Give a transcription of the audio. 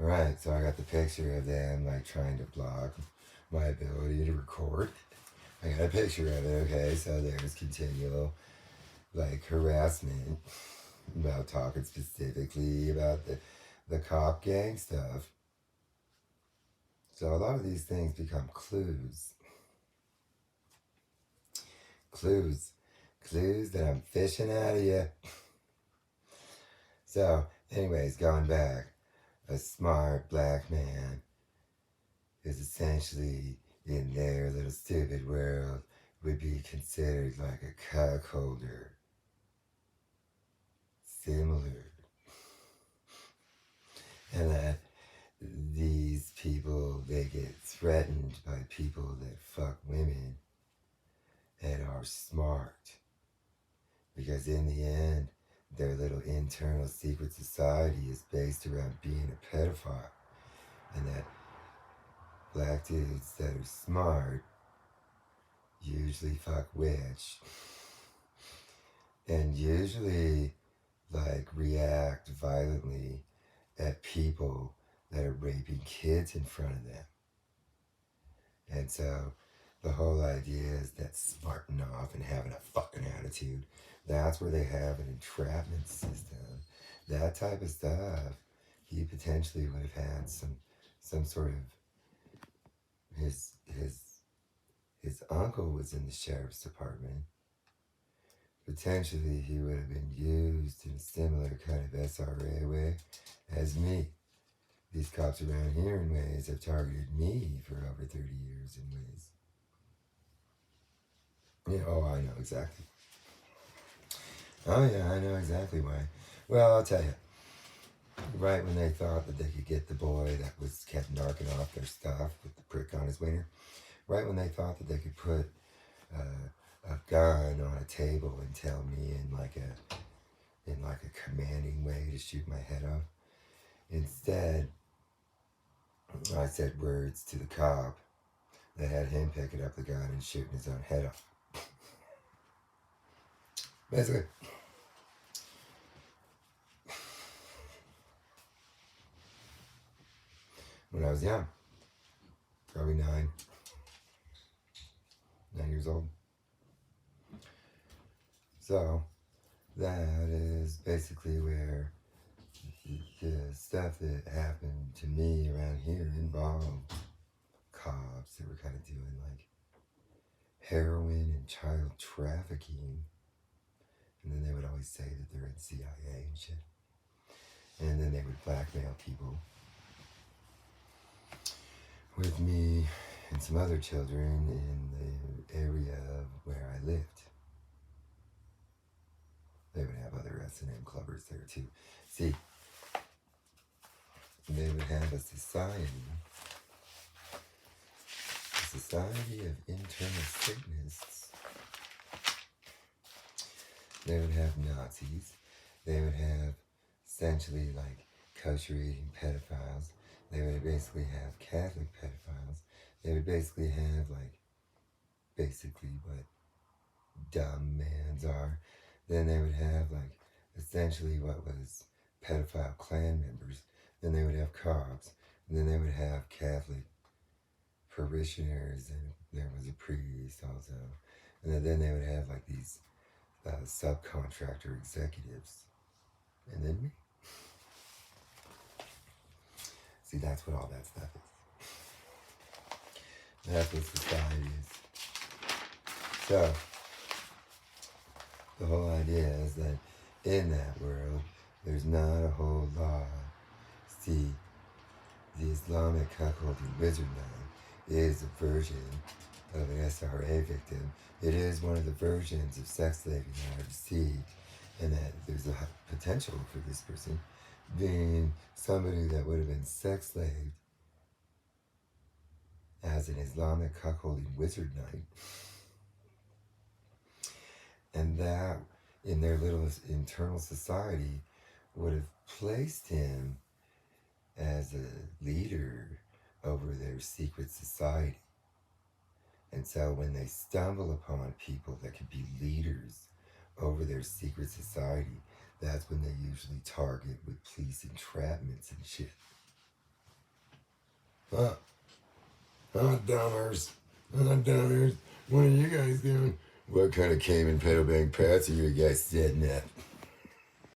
Alright, so I got the picture of them like trying to block my ability to record. I got a picture of it, okay? So there's continual like harassment about talking specifically about the cop gang stuff. So a lot of these things become clues. Clues. Clues that I'm fishing out of you. So, anyways, going back, a smart black man is essentially in their little stupid world would be considered like a cuckolder. Similar. And that these people, they get threatened by people that fuck women and are smart. Because in the end, their little internal secret society is based around being a pedophile. And that black dudes that are smart usually fuck witch. And usually like react violently at people that are raping kids in front of them. And so the whole idea is that smarting off and having a fucking attitude, that's where they have an entrapment system. That type of stuff, he potentially would have had some sort of his uncle was in the sheriff's department. Potentially he would have been used in a similar kind of SRA way as me. These cops around here in ways have targeted me for over 30 years in ways. Yeah, oh, I know exactly. Oh yeah, I know exactly why. Well, I'll tell you. Right when they thought that they could get the boy that was kept narking off their stuff with the prick on his wiener, right when they thought that they could put a gun on a table and tell me in like a commanding way to shoot my head off, instead I said words to the cop that had him picking up the gun and shooting his own head off. Basically. When I was young, probably 9 years old. So that is basically where the stuff that happened to me around here involved cops that were kind of doing like heroin and child trafficking. And then they would always say that they're in CIA and shit. And then they would blackmail people with me and some other children in the area of where I lived. They would have other S&M clubbers there too. See, they would have a society of internal Satanists. They would have Nazis. They would have essentially like kosher eating pedophiles. They would basically have Catholic pedophiles. They would basically have like basically what dumb mans are. Then they would have like essentially what was pedophile clan members. Then they would have cops. And then they would have Catholic parishioners, and there was a priest also. And then they would have like these subcontractor executives. And then me. See, that's what all that stuff is. That's what society is. So, the whole idea is that in that world, there's not a whole lot. See, the Islamic cuckolding wizard man is a version of an SRA victim. It is one of the versions of sex slaving that I've received, and that there's a potential for this person being somebody that would have been sex slaved as an Islamic cuckolding wizard knight. And that, in their little internal society, would have placed him as a leader over their secret society. And so when they stumble upon people that could be leaders over their secret society, that's when they usually target with police entrapments and shit. Huh? Huh, dummers? Huh, dummers? What are you guys doing? What kind of cave and pedal bag pats are you guys setting up?